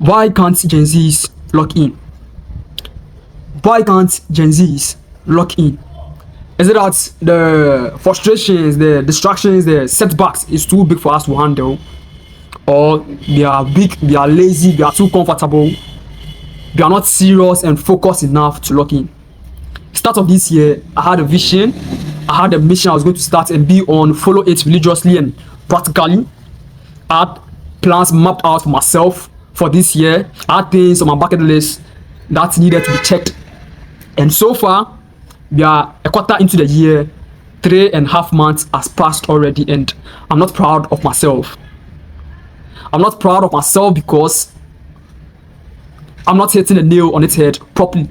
Why can't Gen Zs lock in? Why can't Gen Zs lock in? Is it that the frustrations, the distractions, the setbacks is too big for us to handle? Or they are big, they are lazy, they are too comfortable, they are not serious and focused enough to lock in? Start of this year, I had a vision, I had a mission I was going to start and be on, follow it religiously and practically. I had plans mapped out for myself for this year. I had things on my bucket list that needed to be checked. And so far, we are a quarter into the year, 3.5 months has passed already, and I'm not proud of myself. I'm not proud of myself because I'm not hitting the nail on its head properly.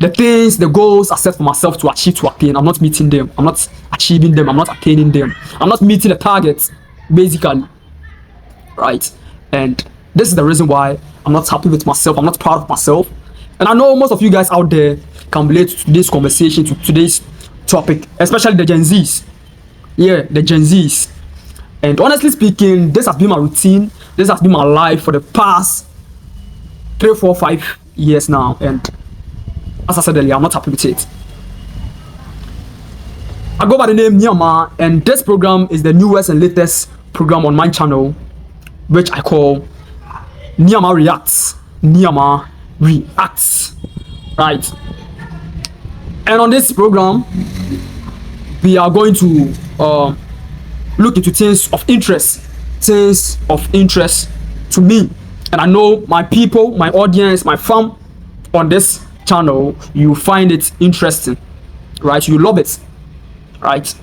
The things, the goals I set for myself to achieve, to attain, I'm not meeting them. I'm not achieving them. I'm not attaining them. I'm not meeting the targets, basically. Right? And this is the reason why I'm not happy with myself. I'm not proud of myself. And I know most of you guys out there can relate to today's conversation, to today's topic, especially the Gen Zs. Yeah, the Gen Zs. And honestly speaking, this has been my routine. This has been my life for the past 3, 4, 5 years now. And as I said earlier, I'm not happy with it. I go by the name Nii Amaah, and this program is the newest and latest program on my channel, which I call Nii Amaah Reacts. Nii Amaah Reacts. Right. And on this program, we are going to look into things of interest to me. And I know my people, my audience, my fam on this channel, you find it interesting, right? You love it, right?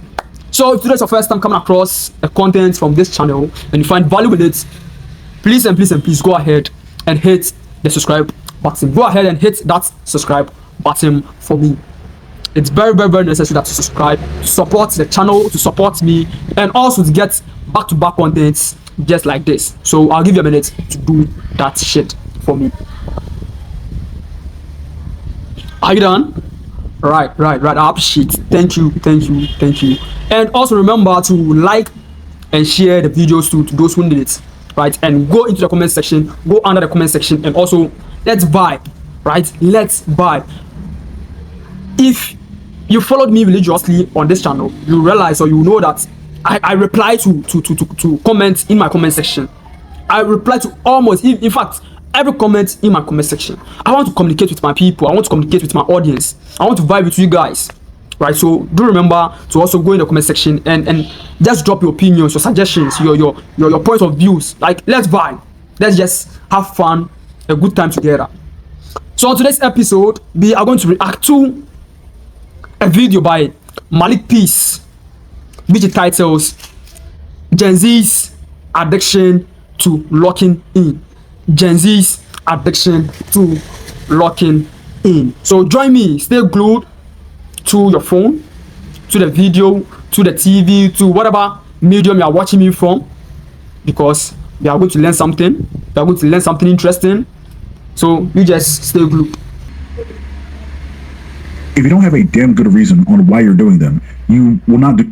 So if today's your first time coming across the content from this channel and you find value in it, please and please and please go ahead and hit the subscribe button. Go ahead and hit that subscribe button for me. It's very, very, very necessary that you subscribe to support the channel, to support me, and also to get back-to-back contents just like this. So I'll give you a minute to do that shit for me. Are you done? Right. I appreciate it. Thank you. And also remember to like and share the videos to those who need it. Right? And go into the comment section, go under the comment section, and also let's vibe. Right? Let's vibe. If you followed me religiously on this channel, you realize or you know that I reply to comments in my comment section. I reply to almost, in fact, every comment in my comment section. I want to communicate with my people. I want to communicate with my audience. I want to vibe with you guys, right? So do remember to also go in the comment section and just drop your opinions, your suggestions, your point of views. Like, let's vibe. Let's just have fun, a good time together. So on today's episode, we are going to react to a video by Malik Peace, which it titles Gen Z's Addiction to Locking In. Gen Z's Addiction to Locking In. So join me, stay glued to your phone, to the video, to the TV, to whatever medium you are watching me from, because we are going to learn something. We are going to learn something interesting. So you just stay glued. If you don't have a damn good reason on why you're doing them, you will not do.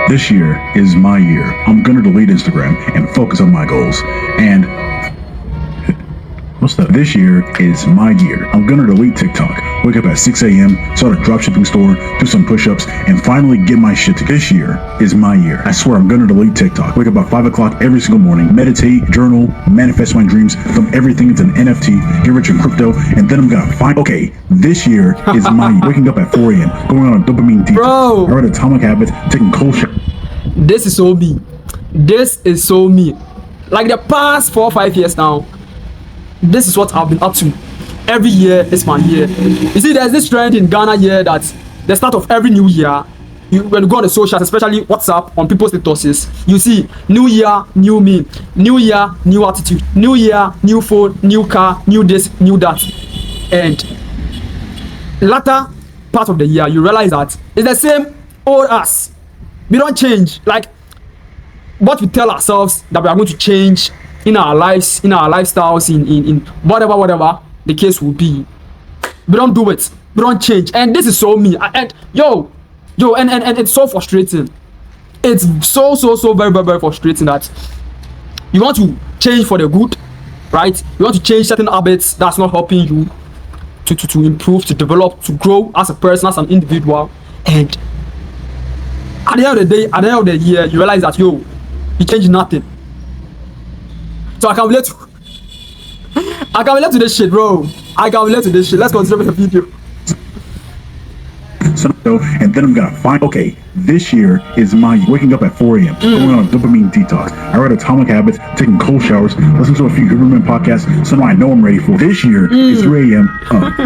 This year is my year. I'm gonna delete Instagram and focus on my goals. And what's that? This year is my year. I'm gonna delete TikTok, wake up at 6 a.m., start a dropshipping store, do some push-ups, and finally get my shit together. This year is my year. I swear I'm gonna delete TikTok, wake up at 5 o'clock every single morning, meditate, journal, manifest my dreams, become everything into an NFT, get rich in crypto, and then I'm gonna find, okay, this year is my year. Waking up at 4 a.m., going on a dopamine detox. Bro, I read Atomic Habits, taking cold showers. this is so me. This is so me. Like the past 4 or 5 years now, this is what I've been up to. Every year is my year. You see, there's this trend in Ghana here that the start of every new year, when you go on the socials, especially WhatsApp, on people's statuses, you see new year, new me, new year, new attitude, new year, new phone, new car, new this, new that. And latter part of the year, you realize that it's the same old us. We don't change. Like what we tell ourselves that we are going to change in our lives, in our lifestyles, in whatever the case will be, we don't do it. We don't change. And this is so me. And and it's so frustrating. It's so very frustrating that you want to change for the good, right? You want to change certain habits that's not helping you to improve, to develop, to grow as a person, as an individual. And at the end of the day, at the end of the year, you realize that you change nothing. So I can relate to this shit, bro. I can relate to this shit. Let's continue with the video. So, and then I'm gonna find, okay, this year is my waking up at 4 a.m. going on a dopamine detox. I read Atomic Habits, taking cold showers, listen to a few Huberman podcasts, so now I know I'm ready for this year. Is 3 a.m.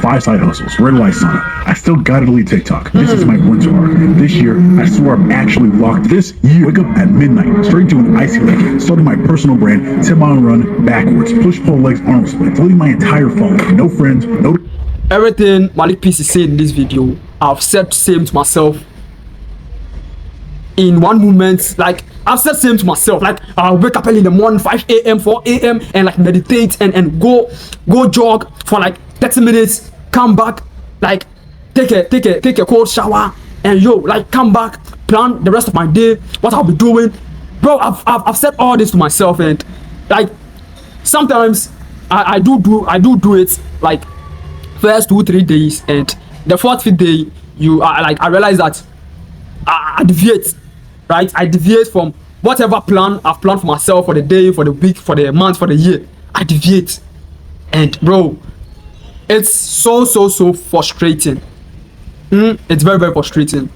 5 side hustles, red light sauna. I still gotta delete TikTok. This is my winter arc. This year, I swear I'm actually locked. This year, wake up at midnight, straight to an icy lake, starting my personal brand, 10-mile run backwards, push pull legs, arm split, deleting my entire phone, no friends, no. Everything Malik Peace is saying in this video, I've said same to myself in one moment. Like, I've said same to myself. Like, I'll wake up early in the morning, 5 a.m., 4 a.m., and like meditate and go jog for like 30 minutes, come back, like take a cold shower, and like come back, plan the rest of my day, what I'll be doing. Bro, I've said all this to myself, and like sometimes I do it like first 2-3 days, and the 4th-5th day I realize that I deviate, right? I deviate from whatever plan I've planned for myself for the day, for the week, for the month, for the year. I deviate, and bro, it's so frustrating. It's very frustrating.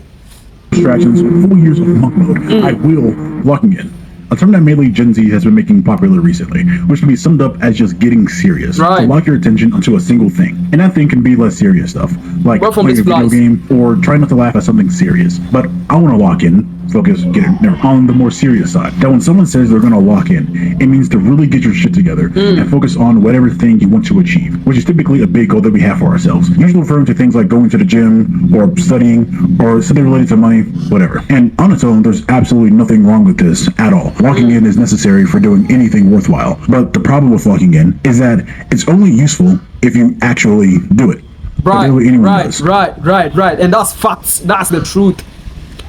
Distractions, 4 years of monk mode. I will locking in. A term that mainly Gen Z has been making popular recently, which can be summed up as just getting serious. Right. To lock your attention onto a single thing. And that thing can be less serious stuff, like playing a video game or trying not to laugh at something serious. But I want to lock in, focus, get it there on the more serious side. That when someone says they're going to lock in, it means to really get your shit together and focus on whatever thing you want to achieve, which is typically a big goal that we have for ourselves. Usually referring to things like going to the gym or studying or something related to money, whatever. And on its own, there's absolutely nothing wrong with this at all. Locking in is necessary for doing anything worthwhile. But the problem with locking in is that it's only useful if you actually do it. Right. And that's facts. That's the truth.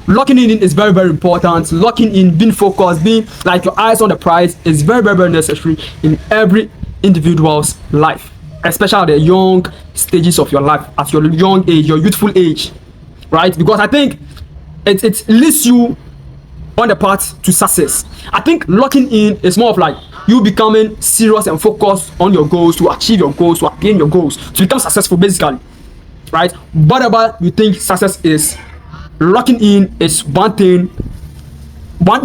Locking in is very important. Locking in, being focused, being like your eyes on the prize is very necessary in every individual's life, especially at the young stages of your life, at your young age, your youthful age, right? Because I think it leads you on the path to success. I think locking in is more of like you becoming serious and focused on your goals, to achieve your goals, to attain your goals, to become successful basically, right? Whatever you think success is, locking in is one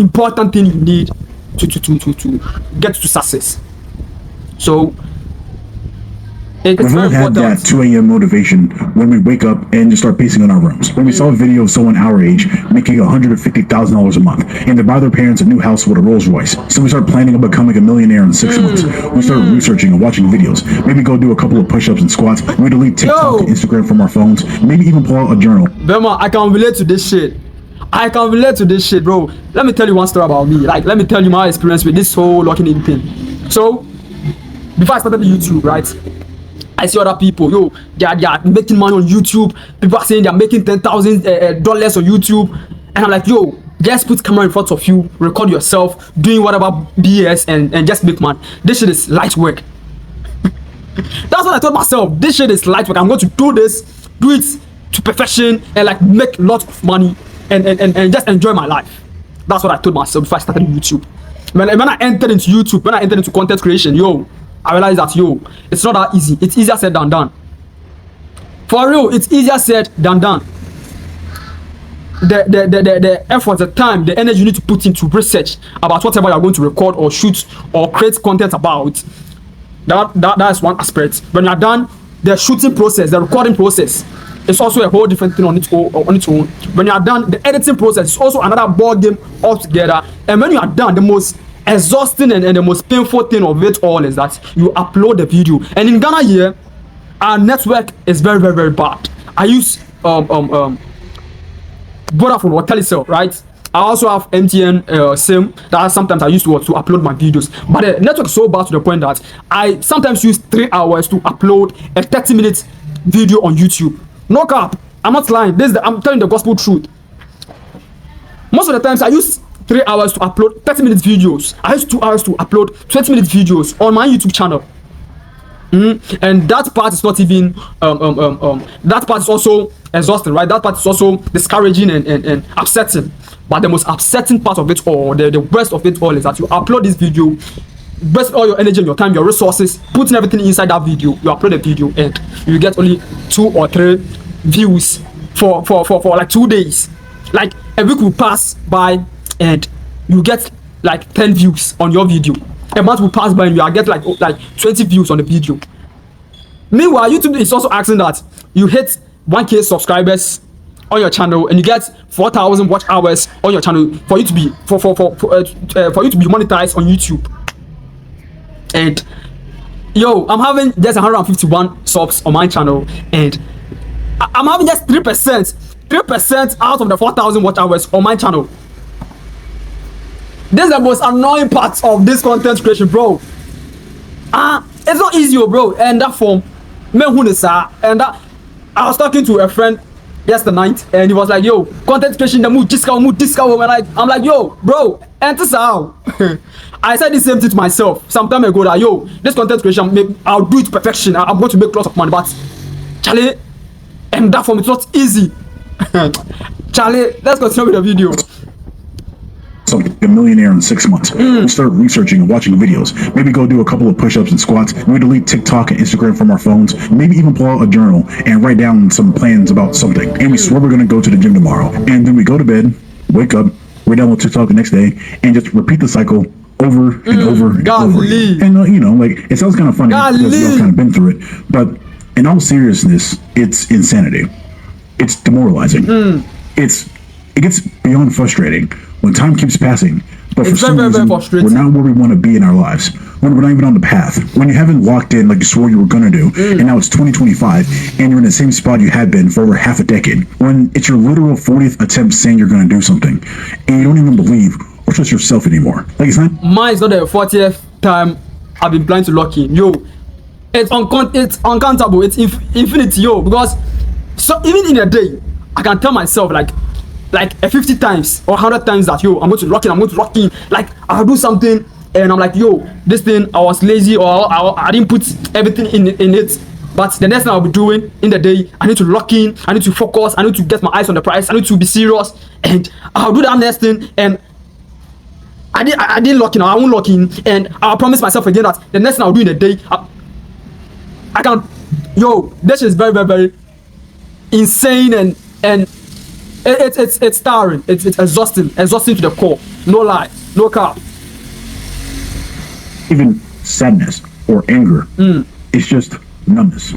important thing you need to get to success. So it's We've all had that 2 a.m. motivation when we wake up and just start pacing in our rooms. When we saw a video of someone our age making $150,000 a month and they buy their parents a new house with a Rolls Royce. So we start planning on becoming a millionaire in 6 months. We start researching and watching videos. Maybe go do a couple of push-ups and squats. We delete TikTok and Instagram from our phones. Maybe even pull out a journal. Bema, I can relate to this shit. Bro. Let me tell you one story about me. Like, let me tell you my experience with this whole locking in thing. So, before I started YouTube, right? I see other people, they are making money on YouTube. People are saying they are making $10,000 on YouTube, and I'm like, just put camera in front of you, record yourself doing whatever BS, and just make money. This shit is light work. That's what I told myself. This shit is light work. I'm going to do this, do it to perfection, and like make lots of money, and just enjoy my life. That's what I told myself before I started YouTube. When I entered into YouTube, when I entered into content creation, I realized that it's not that easy. It's easier said than done. For real, it's easier said than done. The effort, the time, the energy you need to put into research about whatever you're going to record or shoot or create content about. That's one aspect. When you're done, the shooting process, the recording process is also a whole different thing on its own. When you are done, the editing process is also another ball game altogether. And when you are done, the most exhausting and the most painful thing of it all is that you upload the video. And in Ghana here, our network is very bad. I use Vodafone or Telecel, right? I also have MTN SIM that sometimes I use to upload my videos. But the network is so bad to the point that I sometimes use 3 hours to upload a 30-minute video on YouTube. No cap, I'm not lying. I'm telling the gospel truth. Most of the times I use 3 hours to upload 30-minute videos. I use 2 hours to upload 20-minute videos on my YouTube channel. And that part is not even that part is also exhausting, right? That part is also discouraging and upsetting. But the most upsetting part of it all, the worst of it all, is that you upload this video, invest all your energy and your time, your resources, putting everything inside that video. You upload a video and you get only 2 or 3 views for like 2 days. Like a week will pass by and you get like 10 views on your video. A month will pass by and you get like 20 views on the video. Meanwhile, YouTube is also asking that you hit 1K subscribers on your channel and you get 4,000 watch hours on your channel for you to be for you to be monetized on YouTube. And yo, I'm having just 151 subs on my channel and I'm having just 3% out of the 4,000 watch hours on my channel. This is the most annoying part of this content creation, bro. It's not easy, bro. And that form, and that I was talking to a friend yesterday night, and he was like, "Yo, content creation, the mood discount. And I'm like, "Yo, bro, and this how." I said the same thing to myself some time ago that, "Yo, this content creation, I'll do it to perfection. I'm going to make lots of money, but Charlie, and that form, it's not easy." Charlie, let's continue with the video. A millionaire in 6 months. We start researching and watching videos. Maybe go do a couple of push-ups and squats. We delete TikTok and Instagram from our phones. Maybe even pull out a journal and write down some plans about something. And we swear we're going to go to the gym tomorrow. And then we go to bed, wake up, we're done with TikTok the next day, and just repeat the cycle over and over and over again. And you know, like, it sounds kind of funny because we've all kind of been through it. But in all seriousness, it's insanity. It's demoralizing. It gets beyond frustrating when time keeps passing, but for some reason, we're not where we want to be in our lives. When we're not even on the path. When you haven't locked in like you swore you were going to do, and now it's 2025, and you're in the same spot you had been for over half a decade. When it's your literal 40th attempt saying you're going to do something, and you don't even believe or trust yourself anymore. Like, it's not... Mine is not the 40th time I've been planning to lock in. Yo, it's uncountable. It's infinity, yo. Because so even in a day, I can tell myself like 50 times or 100 times that, yo, I'm going to lock in. Like, I'll do something and I'm like, yo, this thing, I was lazy or I didn't put everything in it. But the next thing I'll be doing in the day, I need to lock in, I need to focus, I need to get my eyes on the prize, I need to be serious, and I'll do that next thing. And I didn't lock in, I won't lock in, and I'll promise myself again that the next thing I'll do in the day, I can, yo, this is very, very, very insane and it's tiring, it's exhausting to the core. No lie, no cap. Even sadness or anger, it's just numbness.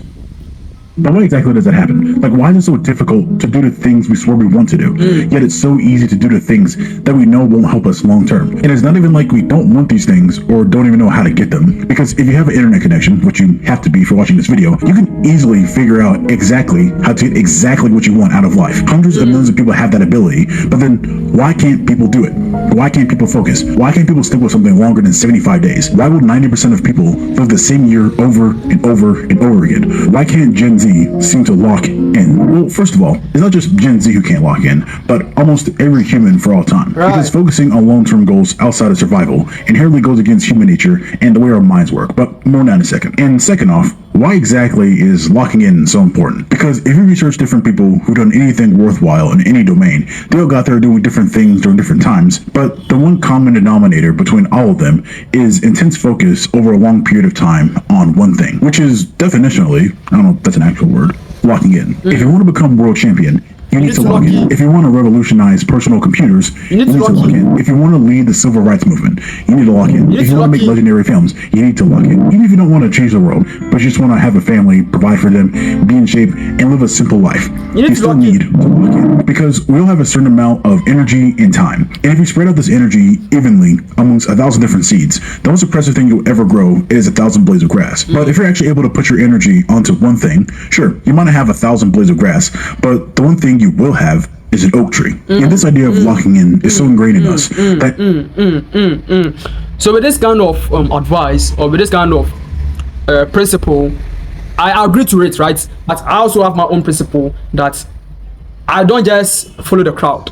But why exactly does that happen? Like, why is it so difficult to do the things we swore we want to do, yet it's so easy to do the things that we know won't help us long term? And it's not even like we don't want these things or don't even know how to get them. Because if you have an internet connection, which you have to be for watching this video, you can easily figure out exactly how to get exactly what you want out of life. Hundreds of millions of people have that ability, but then why can't people do it? Why can't people focus? Why can't people stick with something longer than 75 days? Why will 90% of people live the same year over and over and over again? Why can't Gen Z seem to lock in? Well, first of all, it's not just Gen Z who can't lock in, but almost every human for all time. Right. Because focusing on long-term goals outside of survival inherently goes against human nature and the way our minds work, but more on that in a second. And second off, why exactly is locking in so important? Because if you research different people who've done anything worthwhile in any domain, they all got there doing different things during different times, but the one common denominator between all of them is intense focus over a long period of time on one thing, which is definitionally, I don't know if that's an actual word, locking in. If you want to become world champion, you need to log in. If you want to revolutionize personal computers, you need to log in. If you want to lead the civil rights movement, you need to log in. If you want to make legendary films, you need to log in. Even if you don't want to change the world, but you just want to have a family, provide for them, be in shape, and live a simple life, you still need to log in. Because we all have a certain amount of energy and time. And if you spread out this energy evenly amongst 1,000 different seeds, the most impressive thing you'll ever grow is 1,000 blades of grass. But if you're actually able to put your energy onto one thing, sure, you might not have 1,000 blades of grass, but the one thing you will have is an oak tree. And this idea of locking in is so ingrained in us that... So with this kind of advice, or with this kind of principle, I agree to it, right? But I also have my own principle that I don't just follow the crowd.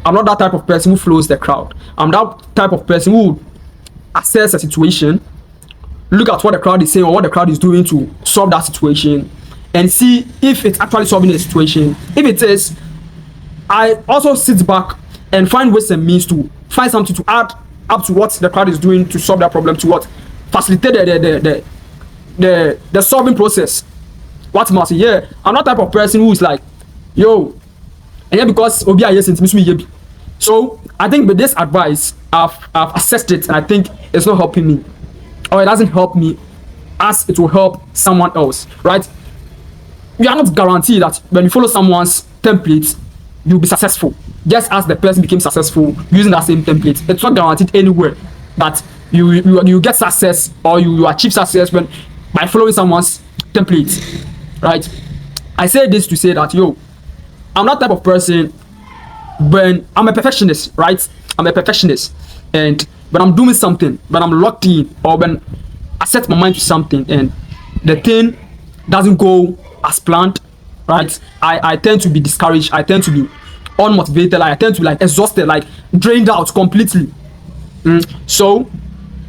I'm not that type of person who flows the crowd. I'm that type of person who would assess a situation, look at what the crowd is saying or what the crowd is doing to solve that situation, and see if it's actually solving the situation. If it is, I also sit back and find ways and means to find something to add up to what the crowd is doing to solve that problem, to what facilitate the solving process. What must say? Yeah, I'm not type of person who is like, yo, and yeah, because obi yes into. So I think with this advice, I've assessed it, and I think it's not helping me, or it doesn't help me as it will help someone else, right? You are not guaranteed that when you follow someone's template, you'll be successful. Just as the person became successful using that same template, it's not guaranteed anywhere that you get success or you achieve success when by following someone's template, right? I say this to say that I'm that type of person. When I'm a perfectionist, right? I'm a perfectionist, and when I'm doing something, when I'm locked in, or when I set my mind to something and the thing doesn't go as planned, right? I tend to be discouraged. I tend to be unmotivated. I tend to be like exhausted, like drained out completely. So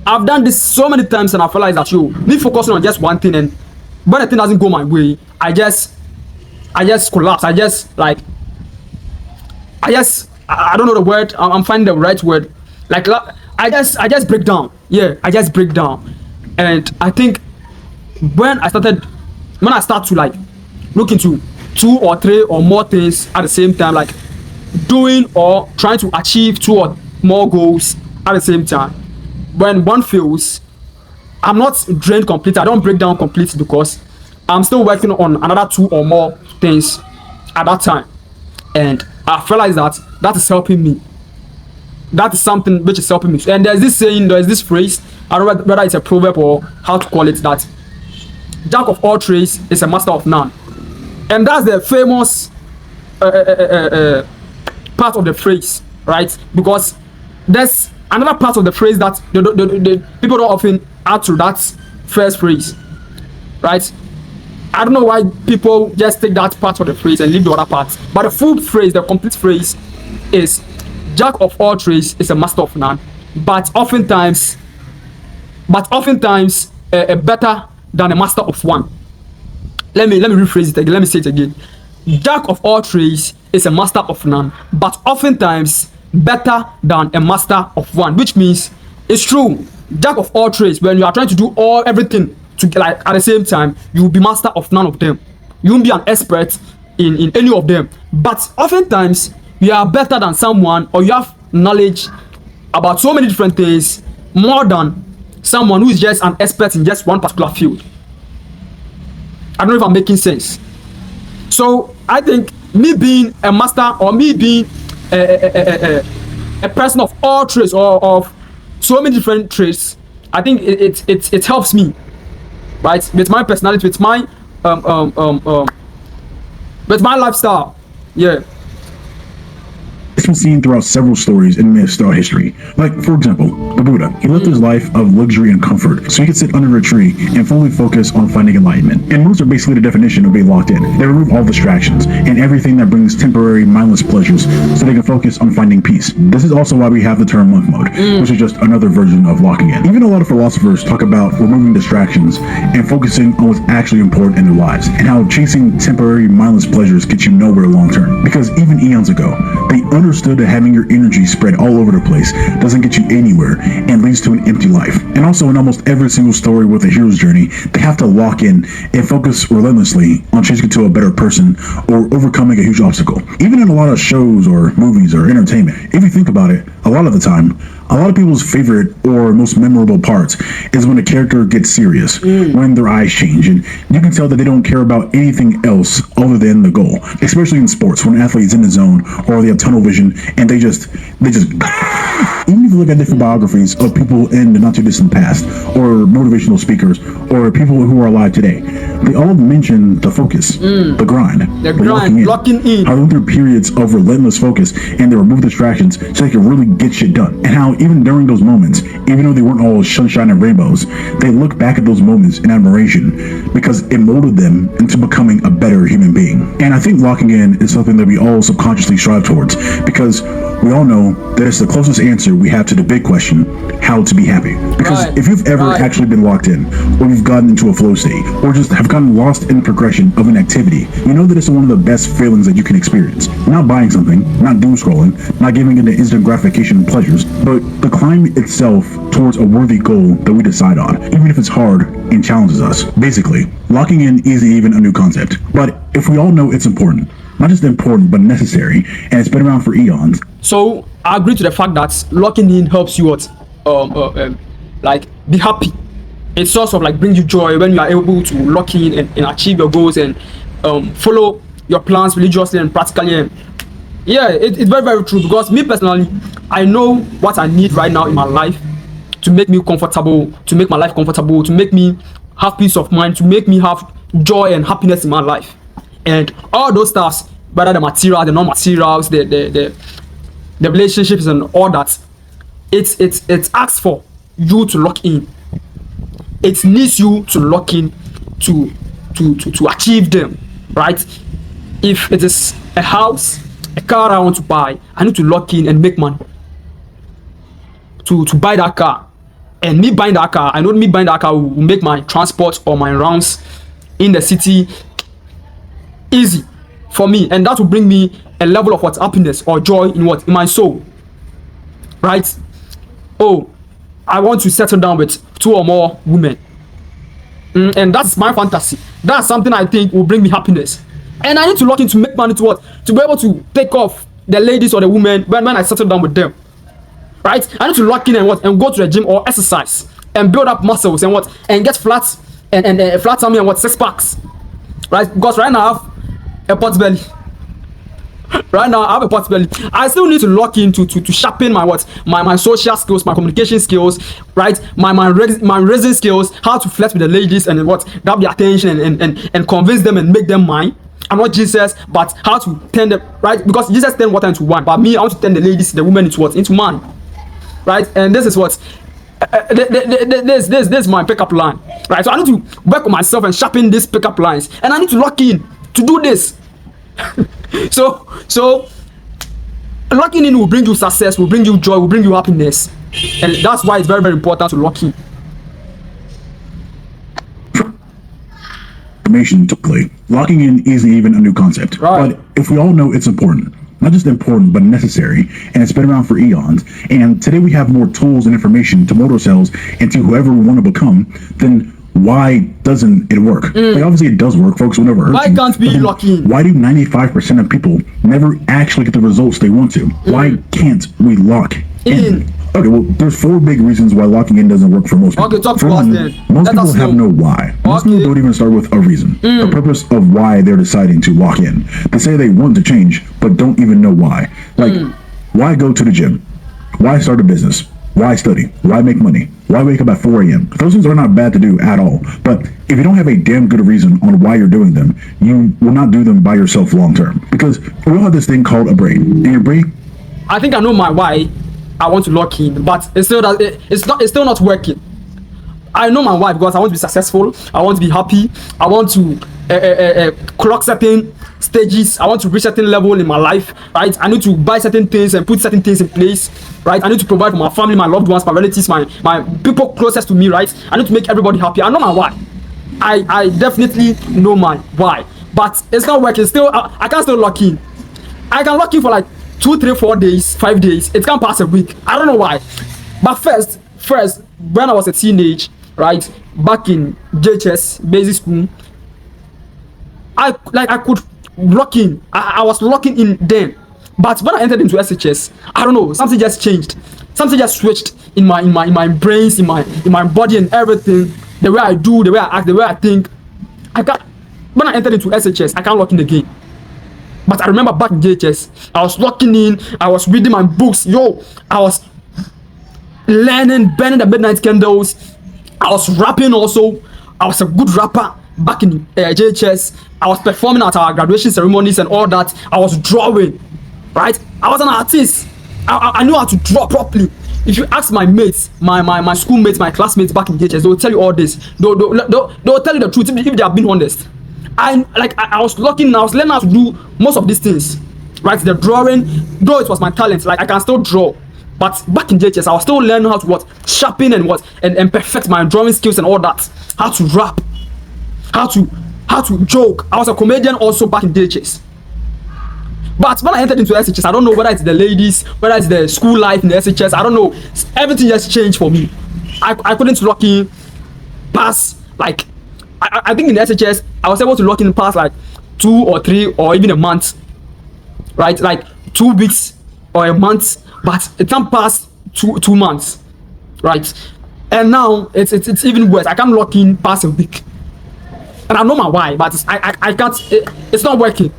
I've done this so many times, and I realized that me focusing on just one thing, and when the thing doesn't go my way, I just collapse. I don't know the word. I'm finding the right word. Like I just break down. Yeah, I just break down. And I think when I start to like look into 2 or 3 or more things at the same time, like doing or trying to achieve 2 or more goals at the same time, when one fails, I'm not drained completely. I don't break down completely because I'm still working on another 2 or more things at that time. And I realize that is helping me. That is something which is helping me. And there's this phrase, I don't know whether it's a proverb or how to call it, that jack of all trades is a master of none. And that's the famous part of the phrase, right? Because there's another part of the phrase that the people don't often add to that first phrase, right? I don't know why people just take that part of the phrase and leave the other part. But the full phrase, the complete phrase is jack of all trades is a master of none. But oftentimes better than a master of one. Let me rephrase it again. Let me say it again. Jack of all trades is a master of none, but oftentimes better than a master of one, which means it's true. Jack of all trades, when you are trying to do everything to like at the same time, you will be master of none of them. You won't be an expert in any of them. But oftentimes you are better than someone, or you have knowledge about so many different things more than someone who is just an expert in just one particular field. I don't know if I'm making sense. So I think me being a master, or me being a person of all trades, or of so many different trades, I think it helps me, right, with my personality, with my lifestyle. Yeah. It's been seen throughout several stories in myth-style history. Like, for example, the Buddha. He lived his life of luxury and comfort so he could sit under a tree and fully focus on finding enlightenment. And moods are basically the definition of being locked in. They remove all distractions and everything that brings temporary, mindless pleasures so they can focus on finding peace. This is also why we have the term monk mode, which is just another version of locking in. Even a lot of philosophers talk about removing distractions and focusing on what's actually important in their lives, and how chasing temporary, mindless pleasures gets you nowhere long-term. Because even eons ago, they understood that having your energy spread all over the place doesn't get you anywhere and leads to an empty life. And also, in almost every single story with a hero's journey, they have to lock in and focus relentlessly on changing to a better person or overcoming a huge obstacle. Even in a lot of shows or movies or entertainment, if you think about it, a lot of the time, a lot of people's favorite or most memorable parts is when a character gets serious, when their eyes change, and you can tell that they don't care about anything else other than the goal. Especially in sports, when an athlete's in the zone or they have tunnel vision and they just even if you look at different biographies of people in the not too distant past, or motivational speakers, or people who are alive today, they all mention the focus, the grind, locking in. How they went through periods of relentless focus and they remove distractions so they can really get shit done. And how even during those moments, even though they weren't all sunshine and rainbows, they look back at those moments in admiration because it molded them into becoming a better human being. And I think locking in is something that we all subconsciously strive towards, because we all know that it's the closest answer we have to the big question, how to be happy. Because Right. if you've ever Right. actually been locked in, or you've gotten into a flow state, or just have gotten lost in the progression of an activity, you know that it's one of the best feelings that you can experience. Not buying something, not doom scrolling, not giving into instant gratification and pleasures, but the climb itself towards a worthy goal that we decide on, even if it's hard and challenges us. Basically, locking in isn't even a new concept. But if we all know it's important, not just important, but necessary, and it's been around for eons. So I agree to the fact that locking in helps you what, like be happy. It sort of like brings you joy when you are able to lock in and achieve your goals and follow your plans religiously and practically. And yeah, it's very very true, because me personally, I know what I need right now in my life to make me comfortable, to make my life comfortable, to make me have peace of mind, to make me have joy and happiness in my life. And all those stuffs, whether the material, the non-materials, the relationships and all that, it's asks for you to lock in. It needs you to lock in to achieve them, right? If it is a house, a car I want to buy, I need to lock in and make money to buy that car. And me buying that car, I know me buying that car will make my transport or my rounds in the city easy for me, and that will bring me a level of what, happiness or joy in what, in my soul, right? Oh, I want to settle down with 2 or more women, and that's my fantasy. That's something I think will bring me happiness, and I need to lock in to make money to what, to be able to take off the ladies or the women when I settle down with them, right? I need to lock in and what, and go to the gym or exercise and build up muscles and what, and get flat and flat tummy and what, 6 packs, right? Because right now I have a pot belly. Right now I have a pot belly. I still need to lock in to sharpen my what, my social skills, my communication skills, right? My raising skills, how to flirt with the ladies and what, grab their attention and convince them and make them mine. I'm not Jesus, but how to turn them, right? Because Jesus turned water into wine, but me, I want to turn the ladies, the women into what, into man, right? And this is what this is my pickup line, right? So I need to work on myself and sharpen these pickup lines, and I need to lock in to do this. so locking in will bring you success, will bring you joy, will bring you happiness, and that's why it's very very important to lock in. Information to play. Locking in isn't even a new concept. Right. But if we all know it's important, not just important, but necessary, and it's been around for eons, and today we have more tools and information to mold ourselves into whoever we want to become, then why doesn't it work? Like, obviously it does work, folks will never hurt Why you. can't we But then lock in? Why do 95% of people never actually get the results they want to? Why can't we lock in? Okay, well, there's 4 big reasons why locking in doesn't work for most people. Okay, talk to For us one, then. most Let people us have know. no why. Most Okay. people don't even start with a reason, the purpose of why they're deciding to lock in. They say they want to change, but don't even know why. Like, why go to the gym? Why start a business? Why study? Why make money? Why wake up at 4 a.m.? Those things are not bad to do at all. But if you don't have a damn good reason on why you're doing them, you will not do them by yourself long term. Because we all have this thing called a brain. And your brain, I think I know my why I want to lock in, but it's still not working. I know my why because I want to be successful, I want to be happy, I want to clock certain stages, I want to reach certain level in my life, right? I need to buy certain things and put certain things in place, right? I need to provide for my family, my loved ones, my relatives, my people closest to me, right? I need to make everybody happy. I know my why. I definitely know my why, but it's not working. Still, I can still lock in. I can lock in for like 2, 3, 4 days, 5 days. It can't pass a week. I don't know why. But first, when I was a teenage, right, back in JHS basic school, I could lock in. I was locking in then. But when I entered into SHS, I don't know, something just changed. Something just switched in my brains, in my body and everything. The way I do, the way I act, the way I think. When I entered into SHS, I can't lock in again. But I remember back in JHS, I was locking in, I was reading my books, I was learning, burning the midnight candles, I was rapping also, I was a good rapper back in JHS, I was performing at our graduation ceremonies and all that, I was drawing, right? I was an artist, I knew how to draw properly. If you ask my mates, my schoolmates, my classmates back in JHS, they'll tell you all this, they'll tell you the truth if they have been honest. I was locking, I was learning how to do most of these things, right? The drawing, though it was my talent, like I can still draw. But back in JHS, I was still learning how to what sharpen and and perfect my drawing skills and all that. How to rap, how to joke. I was a comedian also back in JHS. But when I entered into SHS, I don't know whether it's the ladies, whether it's the school life in the SHS. I don't know. Everything just changed for me. I couldn't lock in past, like, I think in the SHS, I was able to lock in past like 2 or 3 or even a month, right? Like 2 weeks or a month, but it can't pass 2 months, right? And now it's even worse. I can't lock in past a week, and I know my why, but I can't. It's not working.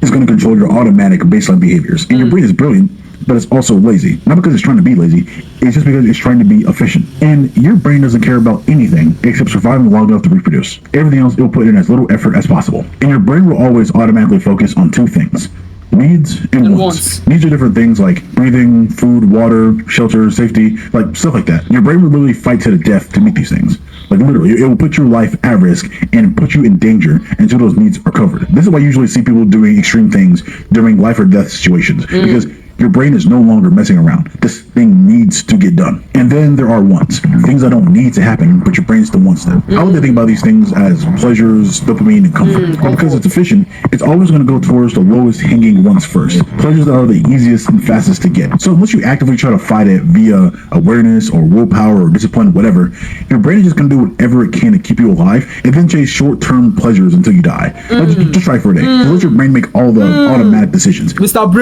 It's going to control your automatic baseline behaviors. And your brain is brilliant, but it's also lazy. Not because it's trying to be lazy, it's just because it's trying to be efficient. And your brain doesn't care about anything except surviving long enough to reproduce. Everything else it'll put in as little effort as possible. And your brain will always automatically focus on 2 things: needs and wants. Needs are different things like breathing, food, water, shelter, safety, like stuff like that. Your brain will literally fight to the death to meet these things. Like literally, it will put your life at risk and put you in danger until those needs are covered. This is why you usually see people doing extreme things during life or death situations, because your brain is no longer messing around. This thing needs to get done. And then there are wants, things that don't need to happen, but your brain still wants them. I like to think about these things as pleasures, dopamine, and comfort. And because it's efficient, it's always going to go towards the lowest hanging wants first. Pleasures that are the easiest and fastest to get. So unless you actively try to fight it via awareness or willpower or discipline, whatever, your brain is just going to do whatever it can to keep you alive and then chase short-term pleasures until you die. Like, just try for a day. Just let your brain make all the automatic decisions. Mr.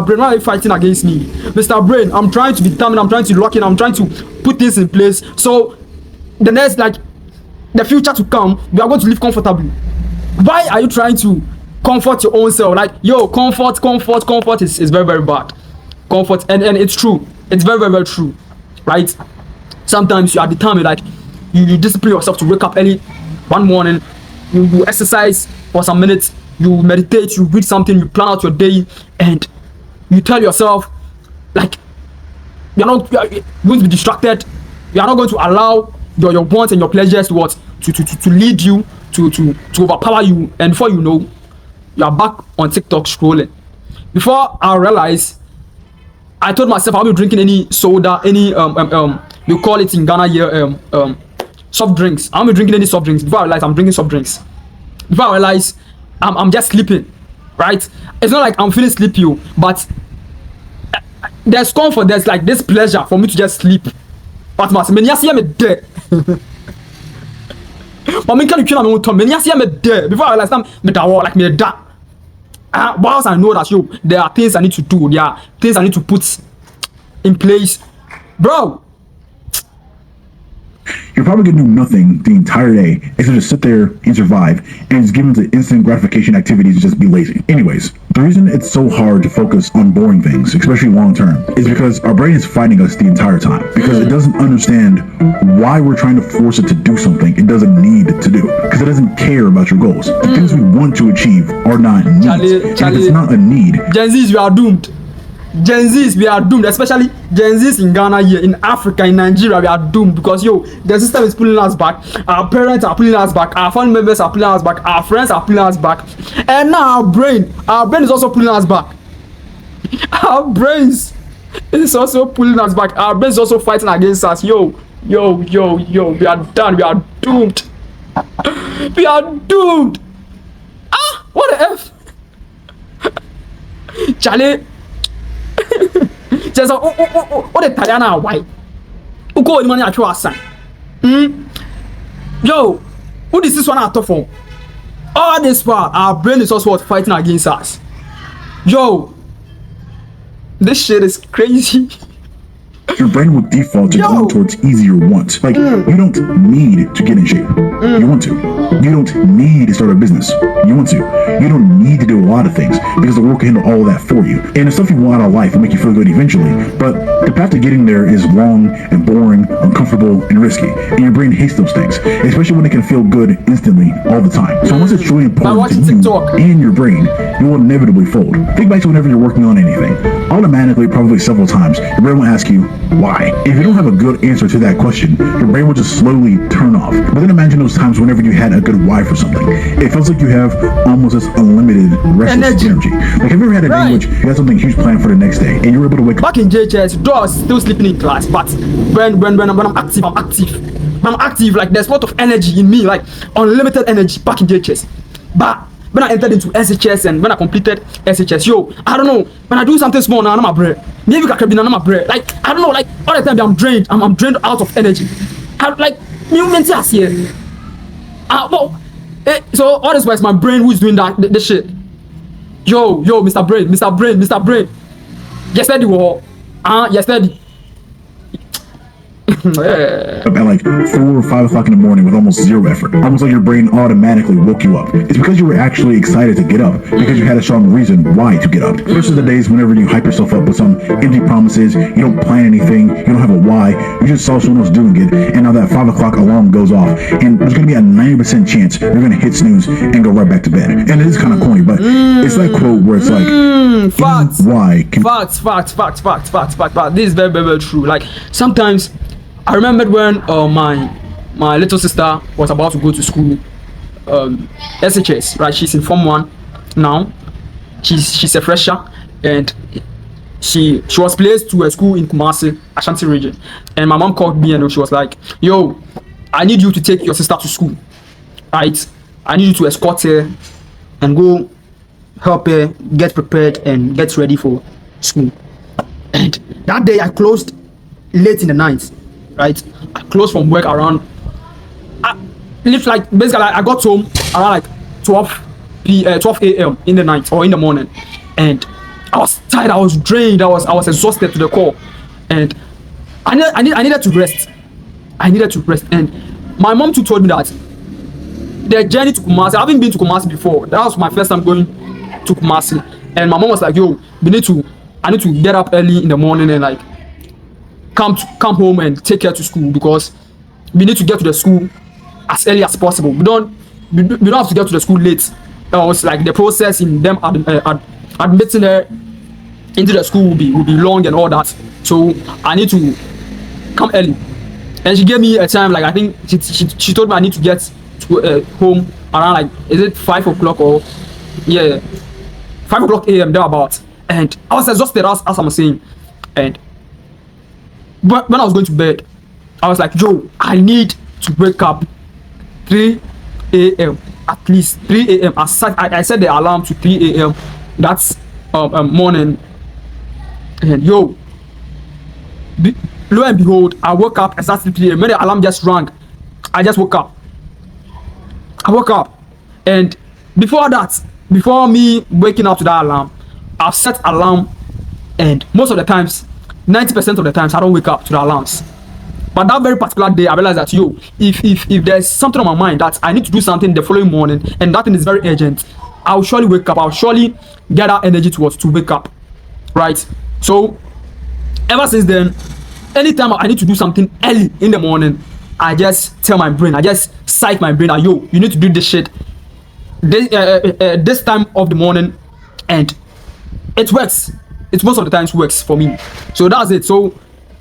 Brain, why are you fighting against me? Mr. Brain, I'm trying to be determined, I'm trying to lock in, I'm trying to put this in place. So the next, like, the future to come, we are going to live comfortably. Why are you trying to comfort your own self? Like, yo, comfort is very, very bad. Comfort, and it's true. It's very, very, very true. Right? Sometimes you are determined, like, you discipline yourself to wake up early one morning, you exercise for some minutes, you meditate, you read something, you plan out your day, and you tell yourself, like, you're not going to be distracted. You are not going to allow your wants and your pleasures to lead you, to overpower you. And before you know, you are back on TikTok scrolling. Before I realize, I told myself I'll be drinking any soda, any you call it in Ghana here soft drinks. I'll be drinking any soft drinks. Before I realize I'm drinking soft drinks. Before I realize I'm just sleeping. Right? It's not like I'm feeling sleepy, but there's comfort, there's like this pleasure for me to just sleep. But many years I'm dead. But me can't kill me many years I'm dead. Before I realize I'm like me dead. Whilst I know that there are things I need to do, there are things I need to put in place, bro. You're probably gonna do nothing the entire day except just sit there and survive, and it's given to instant gratification activities to just be lazy. Anyways, the reason it's so hard to focus on boring things, especially long term, is because our brain is fighting us the entire time. Because it doesn't understand why we're trying to force it to do something it doesn't need to do. Because it doesn't care about your goals. The things we want to achieve are not needs. And if it's not a need, Gen Zs, we are doomed. Gen Zs, we are doomed, especially Gen Zs in Ghana here, in Africa, in Nigeria, we are doomed because the system is pulling us back, our parents are pulling us back, our family members are pulling us back, our friends are pulling us back, and now our brain is also pulling us back. Our brains is also pulling us back, our brains is also fighting against us. Yo, we are done, we are doomed. We are doomed. What the F? Charlie. Just what the Taliana why? Who go money at your son? Yo, who is this one out for? All this part, our brain is also fighting against us. Yo, this shit is crazy. Your brain will default to going towards easier wants. Like, you don't need to get in shape. You want to. You don't need to start a business. You want to. You don't need to do a lot of things because the work can handle all of that for you. And the stuff you want out of life will make you feel good eventually. But the path to getting there is long and boring, uncomfortable, and risky. And your brain hates those things, especially when it can feel good instantly all the time. So unless it's truly important to you and your brain, you will inevitably fold. Think back to whenever you're working on anything. Automatically, probably several times, your brain will ask you, why? If you don't have a good answer to that question, your brain will just slowly turn off. But then imagine those times whenever you had a good why for something. It feels like you have almost this unlimited restless energy. Like, have you ever had a day in which you had something huge planned for the next day and you were able to wake up? Back in JHS, though I was still sleeping in class, but when I'm active, I'm active. When I'm active, like there's a lot of energy in me, like unlimited energy back in JHS. But when I entered into SHS and when I completed SHS, I don't know, when I do something small now, I'm a bread. Maybe I can be I'm a bread. Like, I don't know, like all the time I'm drained. I'm drained out of energy. So all this was my brain who's doing this shit. Yo, Mr. Brain. Yesterday, yesterday. At like 4 or 5 o'clock in the morning with almost zero effort, almost like your brain automatically woke you up. It's because you were actually excited to get up, because you had a strong reason why to get up. Versus the days whenever you hype yourself up with some empty promises, you don't plan anything, you don't have a why, you just saw someone else doing it, and now that 5 o'clock alarm goes off, and there's going to be a 90% chance you're going to hit snooze and go right back to bed. And it is kind of corny, but it's that quote where it's like, facts. Why? Facts. This is very, very, very true. Like, sometimes I remembered when my little sister was about to go to school, SHS, right? She's in Form 1 now. She's a fresher, and she was placed to a school in Kumasi, Ashanti region. And my mom called me and she was like, "Yo, I need you to take your sister to school, right? I need you to escort her and go help her get prepared and get ready for school." And that day I closed late in the night. Right, I closed from work around. Basically, I got home around like 12 a.m. in the night or in the morning, and I was tired. I was drained. I was exhausted to the core, and I needed to rest. And my mom too told me that the journey to Kumasi. I haven't been to Kumasi before. That was my first time going to Kumasi, and my mom was like, "Yo, I need to get up early in the morning and like come home and take her to school, because we need to get to the school as early as possible. We don't have to get to the school late. It's like the process in them admitting her into the school will be long and all that. So I need to come early." And she gave me a time, like I think she told me I need to get to home around like, is it 5 o'clock or 5 o'clock a.m. thereabout. And I was exhausted as I'm saying. And but when I was going to bed, I was like, "Yo, I need to wake up 3 a.m. at least 3 a.m. I set the alarm to 3 a.m. That's morning." And lo and behold, I woke up exactly 3 a.m. When the alarm just rang, I just woke up. And before me waking up to that alarm, I've set alarm, and most of the times, 90% of the times, I don't wake up to the alarms. But that very particular day, I realized that if there's something on my mind that I need to do something the following morning, and that thing is very urgent, I'll surely wake up. I'll surely get that energy to wake up, right? So ever since then, anytime I need to do something early in the morning, I just tell my brain, I just psych my brain that, "Yo, you need to do this shit this time of the morning," and it works. It most of the times works for me. So that's it. So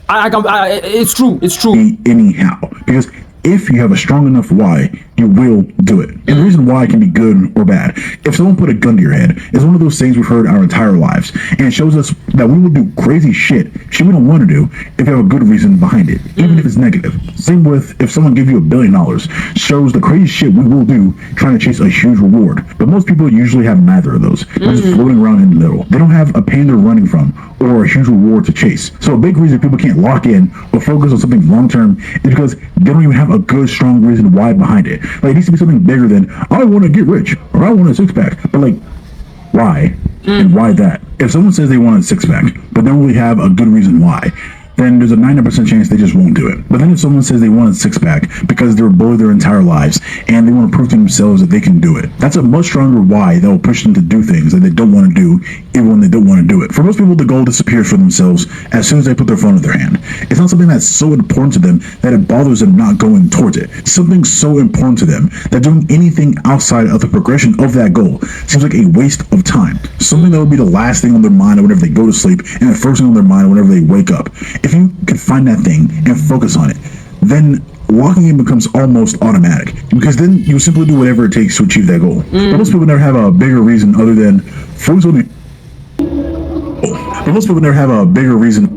it's true. Anyhow, because if you have a strong enough why, you will do it. And the reason why can be good or bad. If someone put a gun to your head, it's one of those things we've heard our entire lives, and it shows us that we will do crazy shit we don't want to do if you have a good reason behind it, even if it's negative. Same with if someone gives you $1 billion, shows the crazy shit we will do trying to chase a huge reward. But most people usually have neither of those. They're just floating around in the middle. They don't have a pain they're running from or a huge reward to chase. So a big reason people can't lock in or focus on something long term is because they don't even have a good, strong reason why behind it. Like, it needs to be something bigger than, "I want to get rich," or "I want a six-pack." But like, why? And why that? If someone says they want a six-pack, but they don't really have a good reason why, then there's a 90% chance they just won't do it. But then if someone says they want a six-pack because they're bored their entire lives and they want to prove to themselves that they can do it, that's a much stronger why that will push them to do things that they don't want to do, even when they don't want to do it. For most people, the goal disappears for themselves as soon as they put their phone in their hand. It's not something that's so important to them that it bothers them not going towards it. Something so important to them that doing anything outside of the progression of that goal seems like a waste of time. Something that would be the last thing on their mind whenever they go to sleep and the first thing on their mind whenever they wake up. If you can find that thing and focus on it, then locking in becomes almost automatic, because then you simply do whatever it takes to achieve that goal. But most people never have a bigger reason other than focusing. But most people never have a bigger reason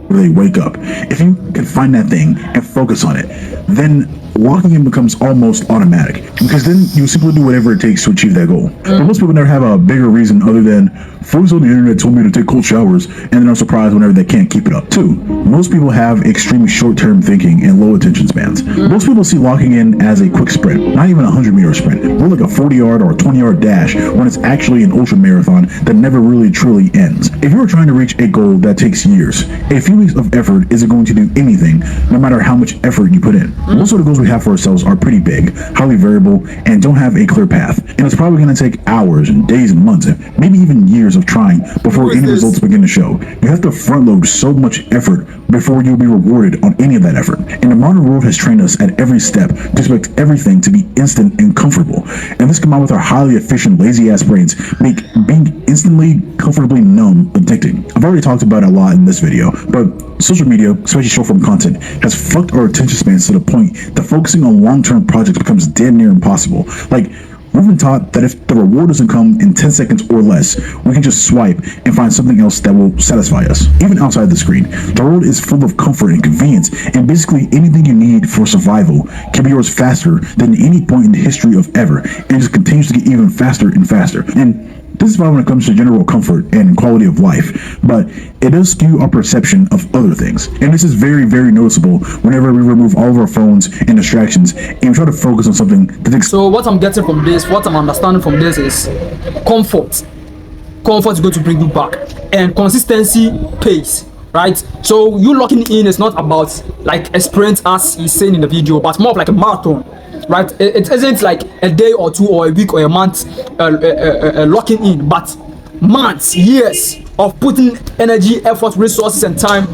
where they wake up. If you can find that thing and focus on it, then locking in becomes almost automatic, because then you simply do whatever it takes to achieve that goal. But most people never have a bigger reason other than folks on the internet told me to take cold showers, and then are surprised whenever they can't keep it up. 2, most people have extremely short-term thinking and low attention spans. Most people see locking in as a quick sprint, not even a 100-meter sprint, more like a 40-yard or a 20-yard dash, when it's actually an ultra marathon that never really truly ends. If you are trying to reach a goal that takes years, a few weeks of effort isn't going to do anything, no matter how much effort you put in. Most of the goals we have for ourselves are pretty big, highly variable, and don't have a clear path. And it's probably going to take hours and days and months, and maybe even years of trying before any results begin to show. You have to front load so much effort before you'll be rewarded on any of that effort. And the modern world has trained us at every step to expect everything to be instant and comfortable. And this combined with our highly efficient, lazy ass brains make being instantly, comfortably numb addicting. I've already talked about it a lot in this video, but social media, especially short form content, has fucked our attention spans to the point that focusing on long-term projects becomes damn near impossible. Like, we've been taught that if the reward doesn't come in 10 seconds or less, we can just swipe and find something else that will satisfy us. Even outside the screen, the world is full of comfort and convenience, and basically anything you need for survival can be yours faster than any point in the history of ever, and it just continues to get even faster and faster. And this is why when it comes to general comfort and quality of life, but it does skew our perception of other things. And this is very, very noticeable whenever we remove all of our phones and distractions and we try to focus on something that takes. So what I'm getting from this, what I'm understanding from this is comfort. Comfort is going to bring you back, and consistency pays, right? So you locking in is not about like a sprint as he's saying in the video, but more of like a marathon. Right, it isn't like a day or 2 or a week or a month locking in, but months, years of putting energy, effort, resources, and time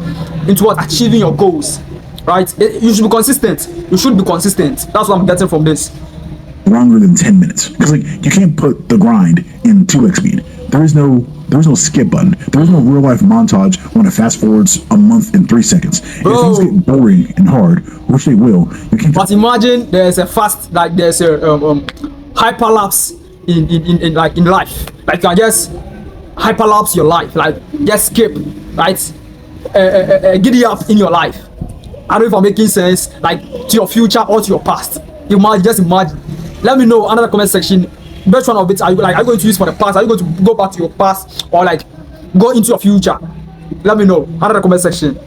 into what achieving your goals. Right, you should be consistent. You should be consistent. That's what I'm getting from this. Longer than 10 minutes, because like you can't put the grind in 2x speed. There is no skip button. There is no real life montage when it fast forwards a month in 3 seconds. Bro. If things get boring and hard, which they will, you can't. But imagine there's a fast, like there's a hyperlapse in like in life. Like you can just hyperlapse your life, like just skip, right? Giddy up in your life. I don't know if I'm making sense, like to your future or to your past. Just imagine. Let me know under the comment section. Which one of it are you going to use for the past? Are you going to go back to your past or like go into your future? Let me know under the comment section.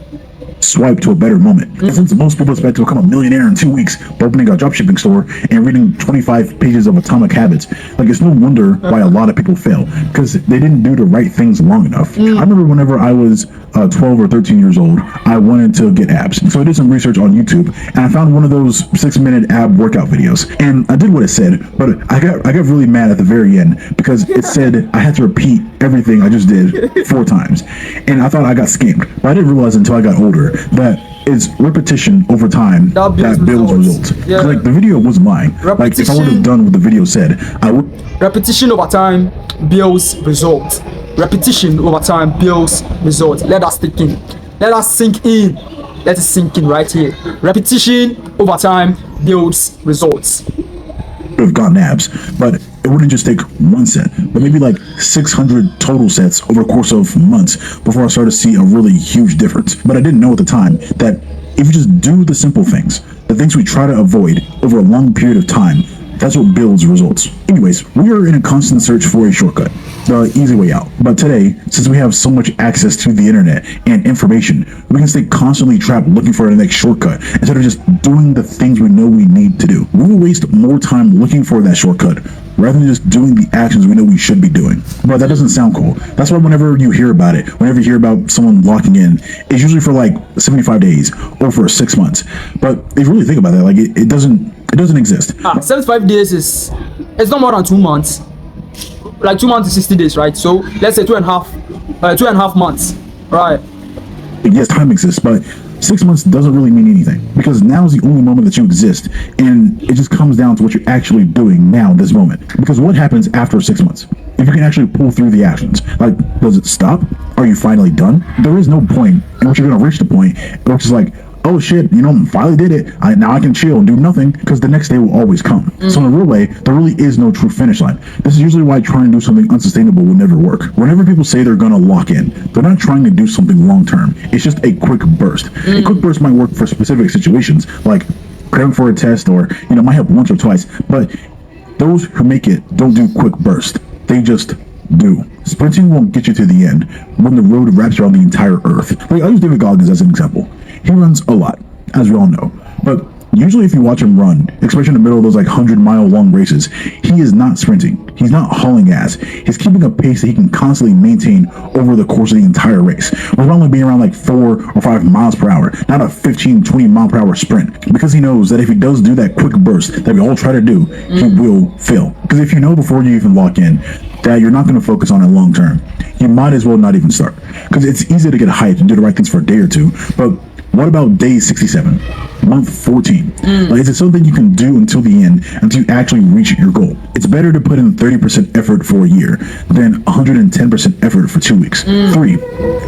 Swipe to a better moment. And since most people expect to become a millionaire in 2 weeks by opening a dropshipping store and reading 25 pages of Atomic Habits, like it's no wonder why a lot of people fail, because they didn't do the right things long enough. I remember whenever I was 12 or 13 years old, I wanted to get abs. So I did some research on YouTube and I found one of those 6-minute ab workout videos. And I did what it said, but I got really mad at the very end because it said I had to repeat everything I just did 4 times. And I thought I got scammed. But I didn't realize until I got older that it's repetition over time that builds results. Yeah. Like the video wasn't lying. Like if I would have done what the video said, I would. Repetition over time builds results. Repetition over time builds results. Let us sink in. Let us sink in. Let it sink in right here. Repetition over time builds results. Have gotten abs, but it wouldn't just take 1 set, but maybe like 600 total sets over a course of months before I started to see a really huge difference. But I didn't know at the time that if you just do the simple things, the things we try to avoid over a long period of time, that's what builds results. Anyways, we are in a constant search for a shortcut, the easy way out. But today, since we have so much access to the internet and information, we can stay constantly trapped looking for the next shortcut instead of just doing the things we know we need to do. We will waste more time looking for that shortcut rather than just doing the actions we know we should be doing. But that doesn't sound cool. That's why whenever you hear about it, whenever you hear about someone locking in, it's usually for like 75 days or for 6 months. But if you really think about that, like it doesn't exist. 75 days it's not more than 2 months. Like 2 months is 60 days, right? So let's say 2.5 months, right? Yes, time exists, but 6 months doesn't really mean anything because now is the only moment that you exist, and it just comes down to what you're actually doing now, this moment. Because what happens after 6 months? If you can actually pull through the actions, like, does it stop? Are you finally done? There is no point in which you're going to reach the point which is like, oh shit, finally did it. Now I can chill and do nothing, because the next day will always come. So in a real way, there really is no true finish line. This is usually why trying to do something unsustainable will never work. Whenever people say they're gonna lock in, they're not trying to do something long term. It's just a quick burst. A quick burst might work for specific situations, like cramming for a test, or might help once or twice. But those who make it don't do quick burst. They just do. Sprinting won't get you to the end when the road wraps around the entire earth. Like, I use David Goggins as an example. He runs a lot, as we all know. But usually if you watch him run, especially in the middle of those 100-mile long races, he is not sprinting. He's not hauling ass. He's keeping a pace that he can constantly maintain over the course of the entire race, with only being around 4 or 5 miles per hour, not a 15, 20 mile per hour sprint. Because he knows that if he does do that quick burst that we all try to do, he will fail. Because if you know before you even lock in that you're not going to focus on it long term, you might as well not even start. Because it's easy to get hyped and do the right things for a day or two, but what about day 67, month 14? Is it something you can do until the end, until you actually reach your goal? It's better to put in 30% effort for a year than 110% effort for 2 weeks. 3,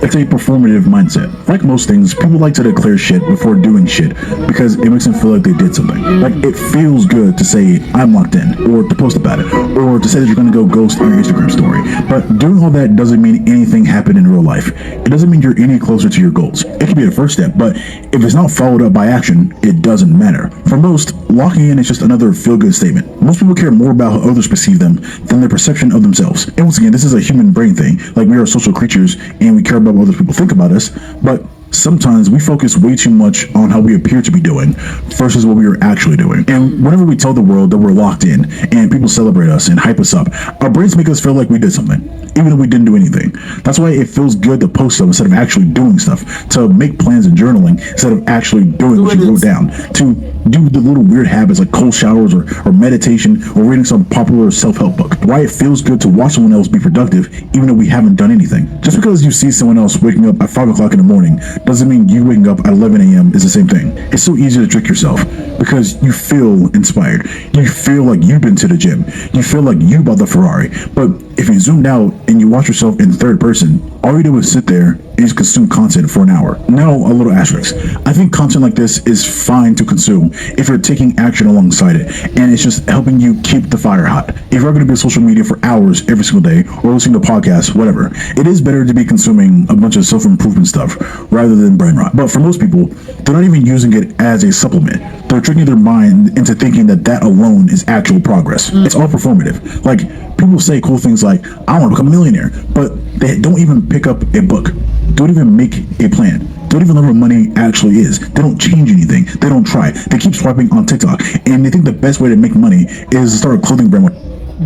it's a performative mindset. Like most things, people like to declare shit before doing shit because it makes them feel like they did something. Like, it feels good to say, I'm locked in, or to post about it, or to say that you're going to go ghost on your Instagram story. But doing all that doesn't mean anything happened in real life. It doesn't mean you're any closer to your goals. It can be the first step, but if it's not followed up by action, it doesn't matter. For most, locking in is just another feel-good statement. Most people care more about how others perceive them than their perception of themselves. And once again, this is a human brain thing. Like, we are social creatures and we care about what other people think about us, but sometimes we focus way too much on how we appear to be doing versus what we are actually doing. And whenever we tell the world that we're locked in and people celebrate us and hype us up, our brains make us feel like we did something, even though we didn't do anything. That's why it feels good to post stuff instead of actually doing stuff, to make plans and journaling instead of actually doing what you wrote down, to do the little weird habits like cold showers or meditation or reading some popular self-help book. Why it feels good to watch someone else be productive even though we haven't done anything. Just because you see someone else waking up at 5 o'clock in the morning doesn't mean you waking up at 11 a.m. is the same thing. It's so easy to trick yourself because you feel inspired. You feel like you've been to the gym. You feel like you bought the Ferrari. But if you zoomed out and you watch yourself in third person, all you do is sit there and just consume content for an hour. Now, a little asterisk. I think content like this is fine to consume if you're taking action alongside it, and it's just helping you keep the fire hot. If you're going to be on social media for hours every single day, or listening to podcasts, whatever, it is better to be consuming a bunch of self-improvement stuff rather than brain rot. But for most people, they're not even using it as a supplement. They're tricking their mind into thinking that that alone is actual progress. It's all performative. Like, people say cool things like, I want to become a millionaire, but they don't even pick up a book, don't even make a plan, don't even know what money actually is. They don't change anything. They don't try. They keep swiping on TikTok, and they think the best way to make money is to start a clothing brand.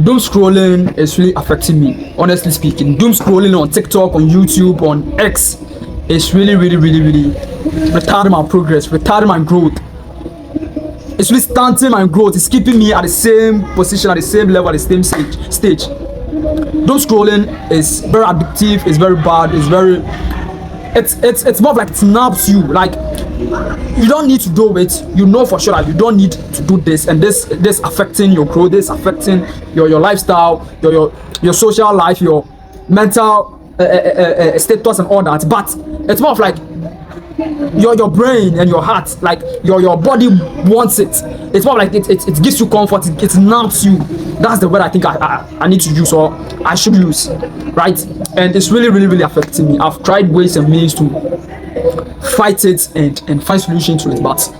Doom scrolling is really affecting me, honestly speaking. Doom scrolling on TikTok, on YouTube, on X is really retarding my progress, retarding my growth. It's really stunting my growth. It's keeping me at the same position, at the same level, at the same stage. Doom scrolling is very addictive. It's very bad. It's very. It's more like it snaps you. Like, you don't need to do it. You know for sure that you don't need to do this, and this affecting your growth. This affecting your lifestyle, your social life, your mental status and all that. But it's more of like your brain and your heart, like your body wants it. It's more like it gives you comfort. It snaps you. That's the word I think I need to use, or I should use, right? And it's really affecting me. I've tried ways and means to fight it and find solution to it, but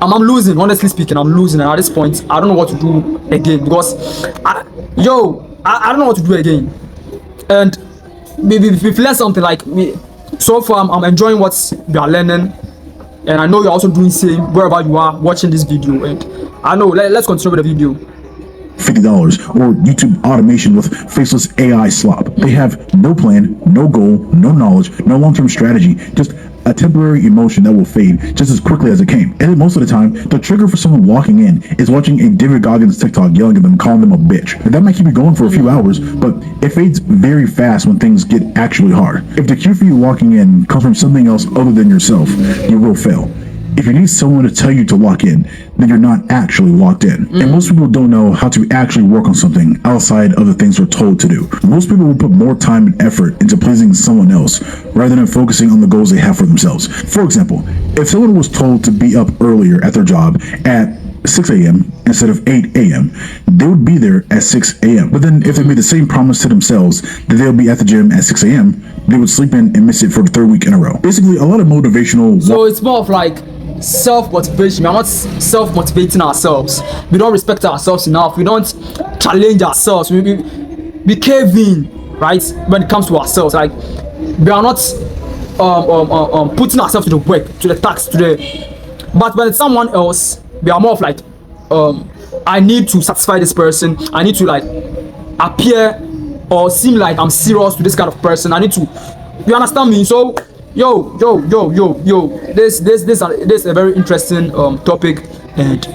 I'm losing. Honestly speaking, I'm losing, and at this point I don't know what to do again, because I don't know what to do again. And we've learned something. Like, so far I'm enjoying what we are learning, and I know you're also doing the same wherever you are watching this video. And I know, let's continue with the video. $50 or YouTube automation with faceless AI slop. They have no plan, no goal, no knowledge, no long-term strategy, just a temporary emotion that will fade just as quickly as it came. And then most of the time, the trigger for someone locking in is watching a David Goggins TikTok yelling at them, calling them a bitch. And that might keep you going for a few hours, but it fades very fast when things get actually hard. If the cue for you locking in comes from something else other than yourself, you will fail. If you need someone to tell you to lock in, then you're not actually locked in. And most people don't know how to actually work on something outside of the things they're told to do. Most people will put more time and effort into pleasing someone else rather than focusing on the goals they have for themselves. For example, if someone was told to be up earlier at their job at 6 a.m. instead of 8 a.m., they would be there at 6 a.m. But then if they made the same promise to themselves that they'll be at the gym at 6 a.m., they would sleep in and miss it for the third week in a row. Basically, a lot of motivational... So it's more of like self-motivation. We are not self-motivating ourselves. We don't respect ourselves enough. We don't challenge ourselves. We cave in, right? When it comes to ourselves, like we are not putting ourselves to the work, to the task, to the. But when it's someone else, we are more of like, I need to satisfy this person. I need to like appear or seem like I'm serious to this kind of person. I need to. You understand me? So. Yo, this is a very interesting topic, and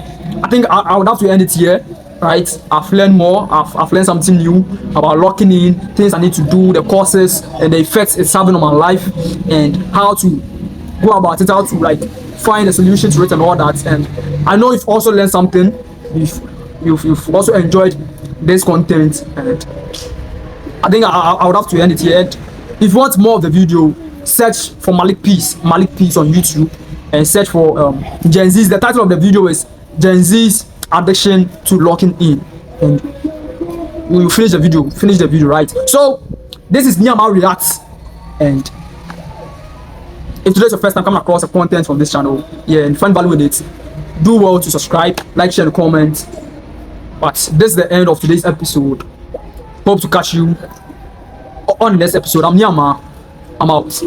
I think I would have to end it here, right? I've learned more. I've learned something new about locking in, things I need to do, the causes and the effects it's having on my life, and how to go about it, how to like find a solution to it and all that. And I know you've also learned something. You've also enjoyed this content, and I think I would have to end it here. And if you want more of the video, search for Malik Peace on YouTube, and search for Gen Z's. The title of the video is Gen Z's Addiction to Locking In, and we will finish the video, right? So this is Nii Amaah Reacts, and if today's your first time coming across the content from this channel, yeah, and find value in it, do well to subscribe, like, share, and comment. But this is the end of today's episode. Hope to catch you on the next episode. I'm Nii Amaah. I'm out.